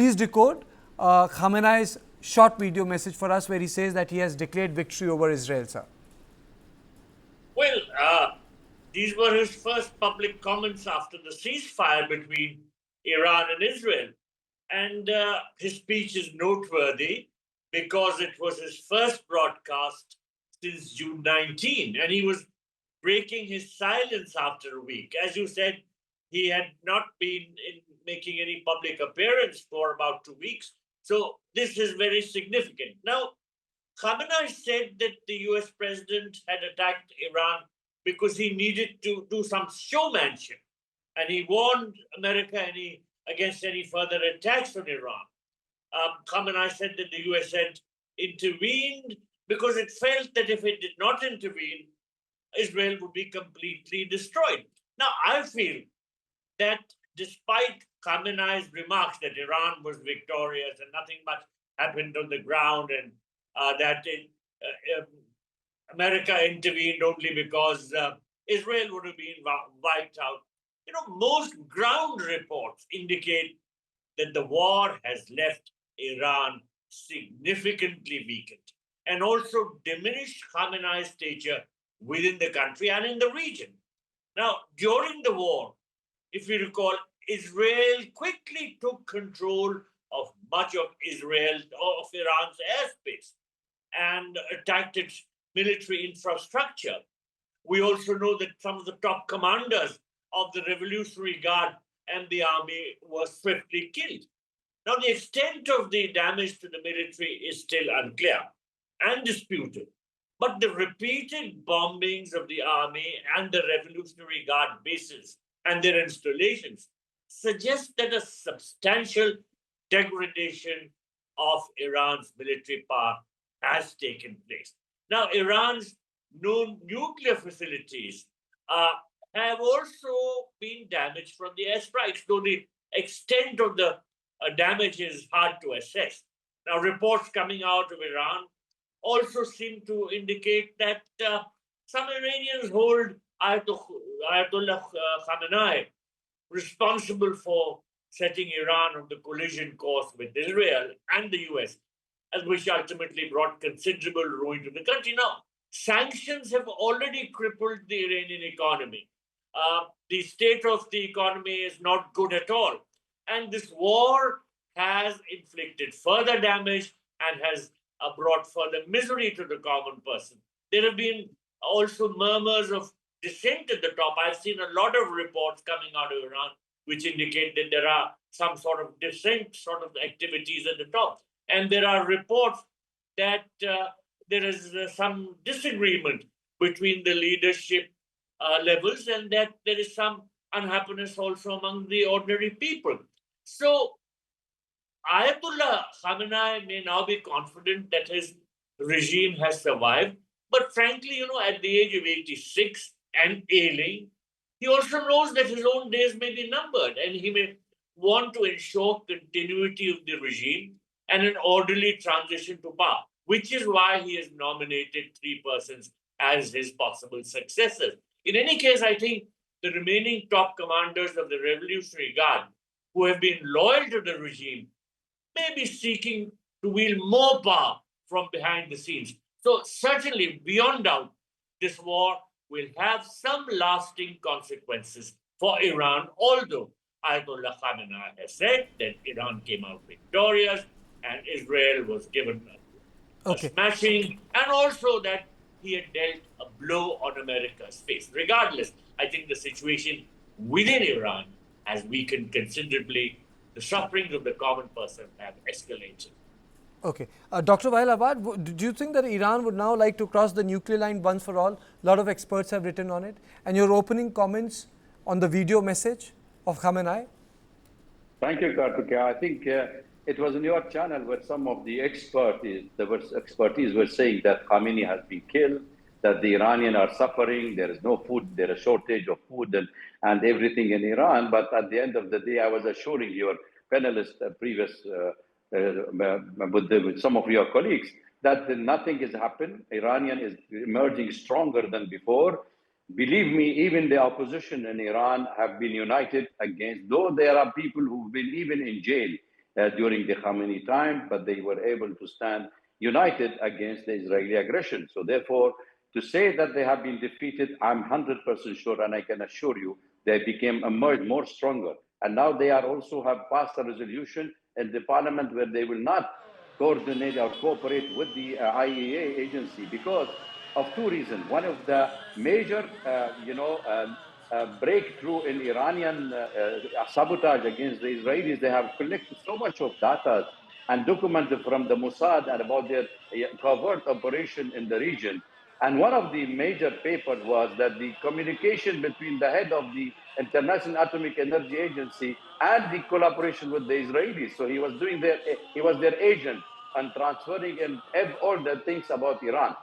please decode Khamenei's short video message for us where he says that he has declared victory over Israel, sir. Well, these were his first public comments after the ceasefire between Iran and Israel. And his speech is noteworthy because it was his first broadcast since June 19, and he was breaking his silence after a week. As you said, he had not been making any public appearance for about 2 weeks. So this is very significant. Now, Khamenei said that the US president had attacked Iran because he needed to do some showmanship. And he warned America against any further attacks on Iran. Khamenei said that the US had intervened because it felt that if it did not intervene, Israel would be completely destroyed. Now, I feel that despite Khamenei's remarks that Iran was victorious and nothing much happened on the ground and that America intervened only because Israel would have been wiped out. You know, most ground reports indicate that the war has left Iran significantly weakened and also diminished Khamenei's stature within the country and in the region. Now, during the war, if you recall, Israel quickly took control of much of Iran's airspace and attacked its military infrastructure. We also know that some of the top commanders of the Revolutionary Guard and the army were swiftly killed. Now, the extent of the damage to the military is still unclear and disputed, but the repeated bombings of the army and the Revolutionary Guard bases and their installations suggest that a substantial degradation of Iran's military power has taken place. Now, Iran's known nuclear facilities have also been damaged from the airstrikes, though the extent of the damage is hard to assess. Now, reports coming out of Iran also seem to indicate that some Iranians hold Ayatollah Khamenei responsible for setting Iran on the collision course with Israel and the US, which ultimately brought considerable ruin to the country. Now, sanctions have already crippled the Iranian economy. The state of the economy is not good at all. And this war has inflicted further damage and has brought further misery to the common person. There have been also murmurs of dissent at the top. I've seen a lot of reports coming out of Iran which indicate that there are some sort of dissent sort of activities at the top. And there are reports that there is some disagreement between the leadership levels and that there is some unhappiness also among the ordinary people. So Ayatollah Khamenei may now be confident that his regime has survived. But frankly, you know, at the age of 86 and ailing, he also knows that his own days may be numbered and he may want to ensure continuity of the regime and an orderly transition to power, which is why he has nominated 3 persons as his possible successors. In any case, I think the remaining top commanders of the Revolutionary Guard who have been loyal to the regime may be seeking to wield more power from behind the scenes. So certainly, beyond doubt, this war will have some lasting consequences for Iran, although Ayatollah Khamenei has said that Iran came out victorious and Israel was given a smashing, and also that he had dealt a blow on America's face. Regardless, I think the situation within Iran has weakened considerably. The sufferings of the common person have escalated. Okay. Dr. Wael Abad, do you think that Iran would now like to cross the nuclear line once for all? A lot of experts have written on it. And your opening comments on the video message of Khamenei? Thank you, Karthikeya. I think it was in your channel where some of the expertise were saying that Khamenei has been killed, that the Iranians are suffering, there is no food, there is a shortage of food and everything in Iran. But at the end of the day, I was assuring your panelists with some of your colleagues that nothing has happened. Iranian is emerging stronger than before. Believe me, even the opposition in Iran have been united against, though there are people who've been even in jail during the Khamenei time, but they were able to stand united against the Israeli aggression. So therefore, to say that they have been defeated, I'm 100% sure, and I can assure you, they became emerged more stronger. And now they are also have passed a resolution in the parliament where they will not coordinate or cooperate with the IAEA agency because of two reasons. One of the major, breakthrough in Iranian sabotage against the Israelis, they have collected so much of data and documented from the Mossad and about their covert operation in the region. And one of the major papers was that the communication between the head of the International Atomic Energy Agency and the collaboration with the Israelis. So he was doing he was their agent and transferring and all the things about Iran.